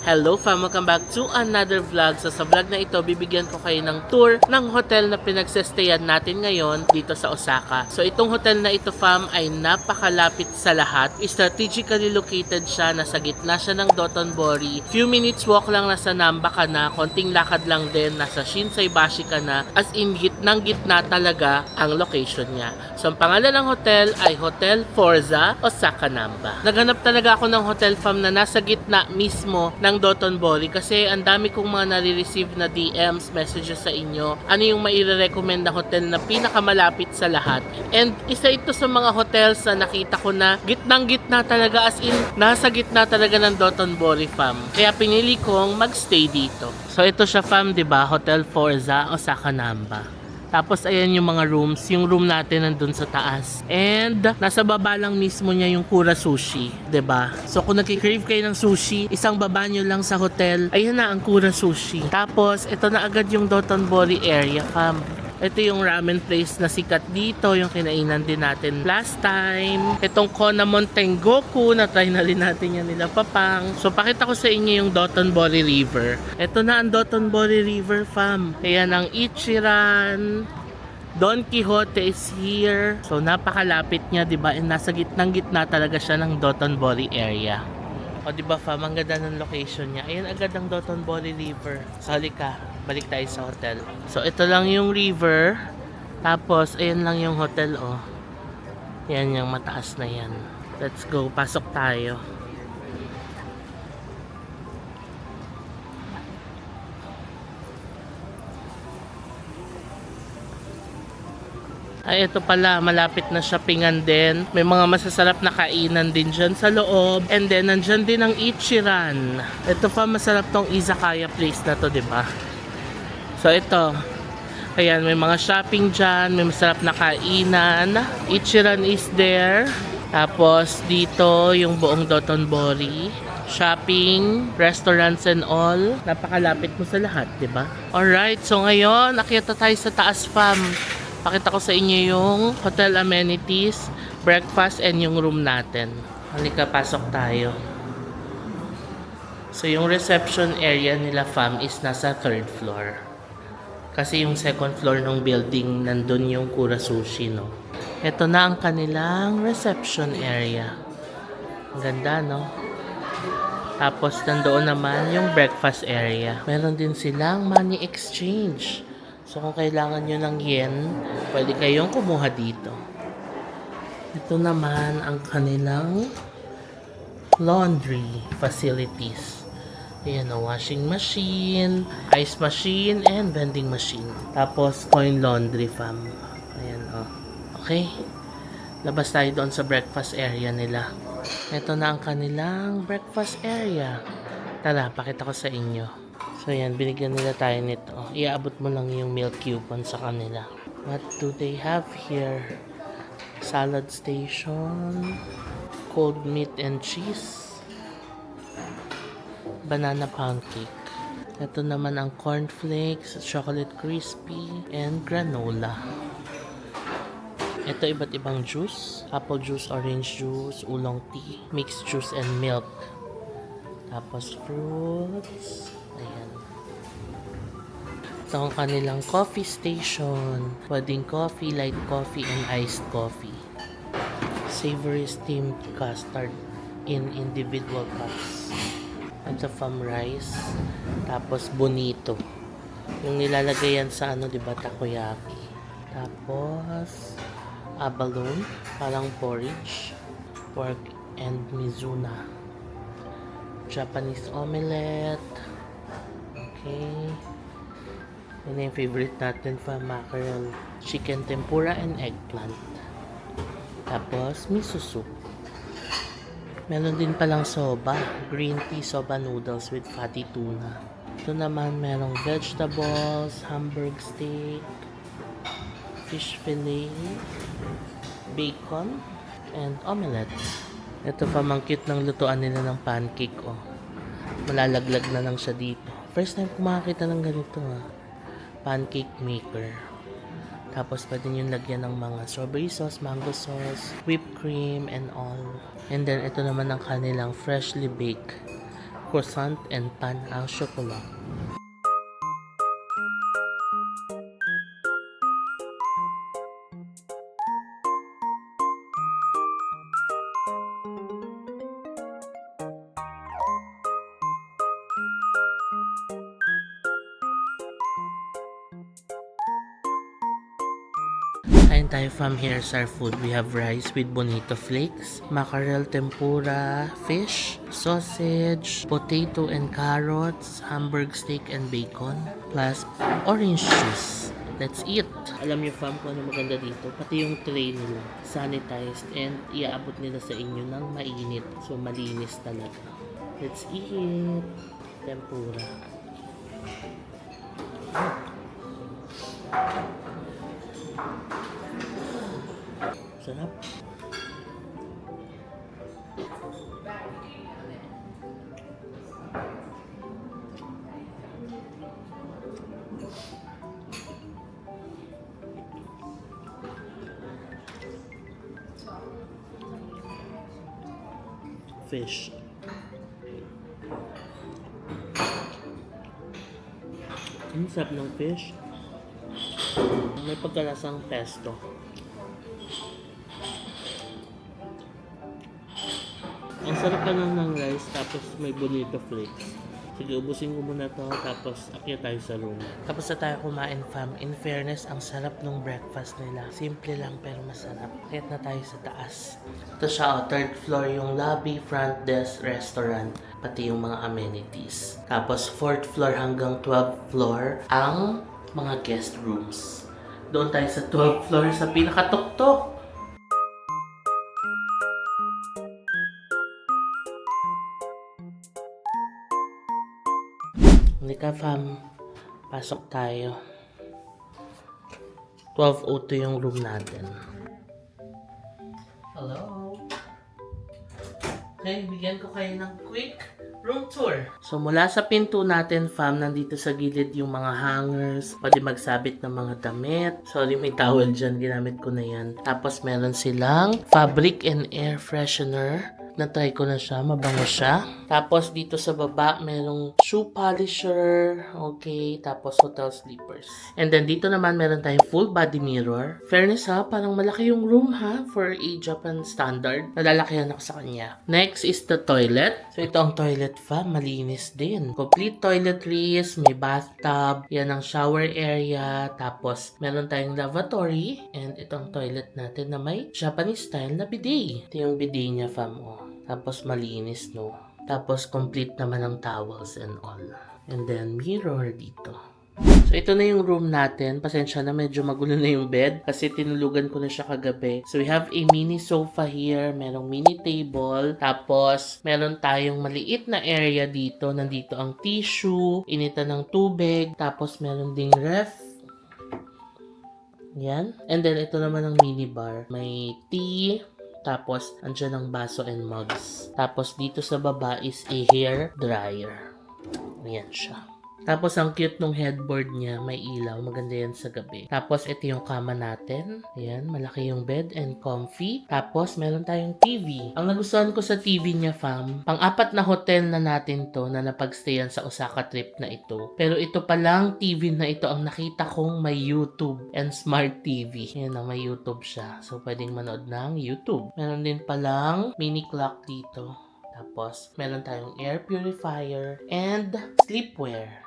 Hello fam! Welcome back to another vlog. So sa vlog na ito, bibigyan ko kayo ng tour ng hotel na pinagsestayan natin ngayon dito sa Osaka. So itong hotel na ito fam ay napakalapit sa lahat. Strategically located siya, nasa gitna siya ng Dotonbori. Few minutes walk lang nasa Namba ka na, konting lakad lang din, nasa Shinsaibashi ka na. As in gitnang gitna talaga ang location niya. So ang pangalan ng hotel ay Hotel Forza Osaka Namba. Naghanap talaga ako ng hotel fam na nasa gitna mismo ng Dotonbori kasi ang dami kong mga nare-receive na DMs, messages sa inyo. Ano yung maire-recommend na hotel na pinakamalapit sa lahat. And isa ito sa mga hotels na nakita ko na gitnang-gitna talaga, as in nasa gitna talaga ng Dotonbori fam. Kaya pinili kong magstay dito. So ito siya fam, 'di ba? Hotel Forza Osaka Namba. Tapos ayan yung mga rooms, yung room natin nandun sa taas. And nasa baba lang mismo niya yung Kura Sushi, 'di ba? So kung nagki-crave kayo ng sushi, isang baba nyo lang sa hotel, ayan na ang Kura Sushi. Tapos ito na agad yung Dotonbori area fam. Ito yung ramen place na sikat dito, yung kinainan din natin last time. Itong Konamon Tengoku, na-try na rin natin yan nila Papang. So pakita ko sa inyo yung Dotonbori River. Ito na ang Dotonbori River fam. Ayan ang Ichiran. Don Quixote is here. So napakalapit niya, 'di ba? And nasa gitnang-gitna talaga siya ng Dotonbori area. O 'di ba fam, ang ganda ng location niya. Ayan agad ang Dotonbori River. So halika, balik tayo sa hotel. So ito lang yung river. Tapos ayan lang yung hotel oh. Yan yung mataas na yan. Let's go, pasok tayo. Ay, ito pala, malapit na shoppingan din. May mga masasarap na kainan din dyan sa loob. And then, nandyan din ang Ichiran. Ito pa, masarap tong izakaya place na to, diba? So, ito. Ayan, may mga shopping dyan. May masarap na kainan. Ichiran is there. Tapos, dito, yung buong Dotonbori. Shopping, restaurants and all. Napakalapit mo sa lahat, diba? Alright, so ngayon, akyat tayo sa taas fam. Pakita ko sa inyo yung hotel amenities, breakfast, and yung room natin. Halika, pasok tayo. So, yung reception area nila fam is nasa 3rd floor. Kasi yung 2nd floor ng building, nandun yung Kura Sushi, no? Ito na ang kanilang reception area. Ang ganda, no? Tapos, nandoon naman yung breakfast area. Meron din silang money exchange. So, kung kailangan nyo ng yen, pwede kayong kumuha dito. Ito naman ang kanilang laundry facilities. Ayan o, washing machine, ice machine, and vending machine. Tapos, coin laundry fam. Ayan o. Okay. Labas tayo doon sa breakfast area nila. Ito na ang kanilang breakfast area. Tara, pakita ko sa inyo. So yan, binigyan nila tayo nito. Iaabot mo lang yung meal coupon sa kanila. What do they have here? Salad station, cold meat and cheese, banana pancake. Ito naman ang cornflakes, chocolate crispy, and granola. Ito iba't ibang juice. Apple juice, orange juice, oolong tea, mixed juice and milk. Tapos fruits. Ayan. Ito ang kanilang coffee station. Pwedeng coffee, light coffee, and iced coffee. Savory steamed custard in individual cups. Ito from rice. Tapos bonito. Yung nilalagay yan sa ano, diba, takoyaki. Tapos abalone, parang porridge. Pork and mizuna. Japanese omelette. Okay. Yun yung favorite natin for mackerel. Chicken tempura and eggplant. Tapos, miso soup. Meron din palang soba. Green tea soba noodles with fatty tuna. Ito naman, merong vegetables, hamburg steak, fish fillet, bacon, and omelette. Ito pa, mang cute ng lutuan nila ng pancake, oh. Malalaglag na lang siya dito. First time ko makakita ng ganito, ah. Pancake maker. Tapos pwede nyo lagyan ng mga strawberry sauce, mango sauce, whipped cream, and all. And then ito naman ang kanilang freshly baked croissant and pan au chocolat. Kain tayo from Here's Our Food. We have rice with bonito flakes, mackerel tempura, fish, sausage, potato and carrots, hamburg steak and bacon, plus orange juice. Let's eat! Alam niyo fam kung ano maganda dito? Pati yung tray nila, sanitized and iaabot nila sa inyo ng mainit. So malinis talaga. Let's eat! Tempura. Sarap. Fish. Ang sarap ng fish. May pagkalasang pesto. Ang sarap pa lang ng rice, tapos may bonito flakes. Sige, ubusin ko muna to, tapos akyat tayo sa room. Tapos na tayo kumain fam. In fairness, ang sarap ng breakfast nila. Simple lang pero masarap. Akyat na tayo sa taas. Ito siya, third floor yung lobby, front desk, restaurant, pati yung mga amenities. Tapos fourth floor hanggang 12th floor ang mga guest rooms. Doon tayo sa 12th floor sa pinakatuktok. Halika fam, pasok tayo. 1202 yung room natin. Hello? Okay, bigyan ko kayo ng quick room tour. So mula sa pinto natin fam, nandito sa gilid yung mga hangers, pwede magsabit ng mga damit. Sorry, may towel dyan, ginamit ko na yan. Tapos meron silang fabric and air freshener. Na-try ko na siya, mabango siya. Tapos dito sa baba, merong shoe polisher, okay, tapos hotel slippers. And then dito naman meron tayong full body mirror. Fairness ha, parang malaki yung room ha, for a Japan standard. Nalalakihan ako sa kanya. Next is the toilet. So ito ang toilet fa, malinis din. Complete toiletries, may bathtub, yan ang shower area, tapos meron tayong lavatory, and itong toilet natin na may Japanese style na bidet. Ito yung bidet niya fam, oh. Tapos malinis, no? Tapos complete naman ang towels and all. And then mirror dito. So ito na yung room natin. Pasensya na, medyo magulo na yung bed kasi tinulugan ko na siya kagabi. So we have a mini sofa here, merong mini table, tapos meron tayong maliit na area dito. Nandito ang tissue, initan ng tubig, tapos meron ding ref. Yan. And then ito naman ang mini bar. May tea, tapos andyan ang baso and mugs. Tapos dito sa baba is a hair dryer. Ayan siya. Tapos ang cute nung headboard niya, may ilaw, maganda yan sa gabi. Tapos ito yung kama natin. Ayan, malaki yung bed and comfy. Tapos meron tayong TV. Ang nagustuhan ko sa TV niya fam, pang-apat na hotel na natin to na napagstayan sa Osaka trip na ito. Pero ito palang TV na ito ang nakita kong may YouTube and smart TV. Ayan na, may YouTube siya. So pwedeng manood ng YouTube. Meron din palang mini clock dito. Tapos meron tayong air purifier and sleepwear.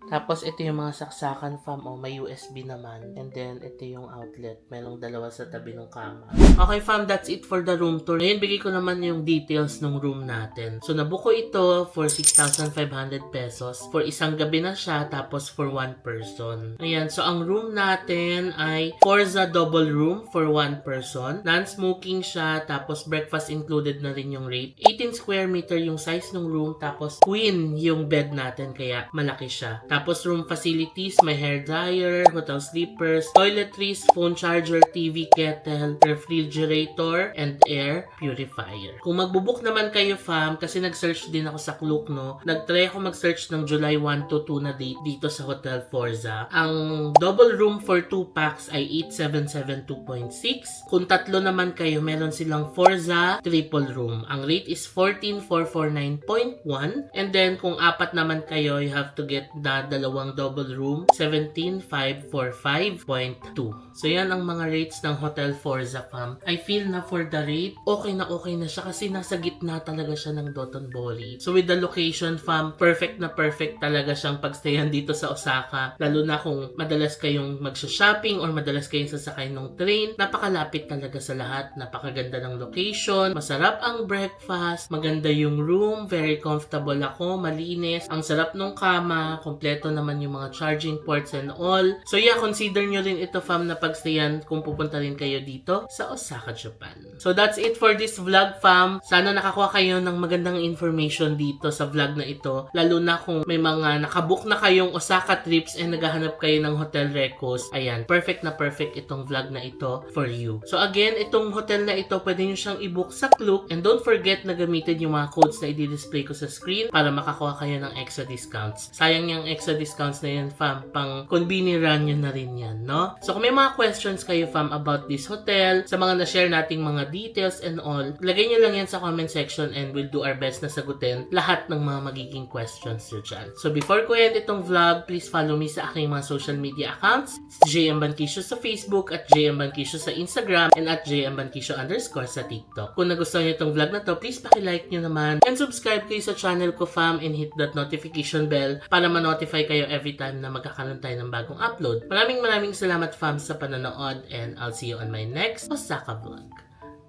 Tapos, ito yung mga saksakan fam. O, may USB naman. And then, ito yung outlet. Merong dalawa sa tabi ng kama. Okay fam, that's it for the room tour. Ngayon, bigay ko naman yung details ng room natin. So, nabuko ito for 6,500 pesos. For isang gabi na siya, tapos for one person. Ayan, so ang room natin ay Forza double room for one person. Non-smoking siya, tapos breakfast included na rin yung rate. 18 square meter yung size ng room, tapos queen yung bed natin, kaya malaki siya. Tapos room facilities, may hair dryer, hotel sleepers, toiletries, phone charger, TV, kettle, refrigerator, and air purifier. Kung magbubook naman kayo fam, kasi nag-search din ako sa Klook, no? Nag-try ako mag-search ng July 1 to 2 na date dito sa Hotel Forza. Ang double room for 2 packs ay 8772.6. Kung tatlo naman kayo, meron silang Forza triple room. Ang rate is 14449.1. And then kung apat naman kayo, you have to get na dalawang double room, 17545.2. So yan ang mga rates ng Hotel Forza fam. I feel na for the rate, okay na siya kasi nasa gitna talaga siya ng Dotonbori. So with the location fam, perfect na perfect talaga siyang pagstayan dito sa Osaka. Lalo na kung madalas kayong magsha-shopping or madalas kayong sasakay ng train, napakalapit talaga sa lahat. Napakaganda ng location, masarap ang breakfast, maganda yung room, very comfortable ako, malinis, ang sarap ng kama, kompleto naman yung mga charging ports and all. So yeah, consider nyo rin ito fam na pagstayan kung pupunta rin kayo dito sa Osaka, Japan. So that's it for this vlog fam. Sana nakakuha kayo ng magandang information dito sa vlog na ito. Lalo na kung may mga nakabook na kayong Osaka trips and naghahanap kayo ng hotel recos. Ayan, perfect na perfect itong vlog na ito for you. So again, itong hotel na ito, pwede nyo siyang i-book sa Klook. And don't forget na gamitin yung mga codes na i-display ko sa screen para makakuha kayo ng extra discounts. Sayang yung extra discounts na yan fam, pang conveniran nyo na rin yan, no? So kung may mga questions kayo fam about this hotel, sa mga na-share nating mga details and all, lagay nyo lang yan sa comment section and we'll do our best na sagutin lahat ng mga magiging questions nyo dyan. So before ko end itong vlog, please follow me sa aking mga social media accounts. JM Banquisio sa Facebook, at JM Banquisio sa Instagram, and at JM Banquisio _ sa TikTok. Kung nagustuhan nyo itong vlog na to, please paki-like nyo naman and subscribe kayo sa channel ko fam and hit that notification bell para ma-notify kayo every time na magkakaroon tayo ng bagong upload. Maraming salamat fam sa panonood and I'll see you on my next Osaka vlog.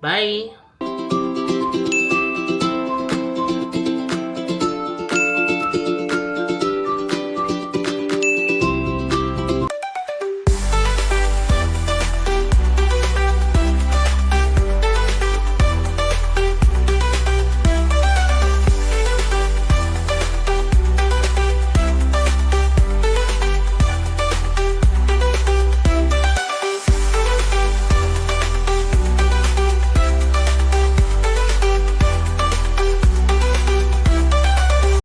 Bye!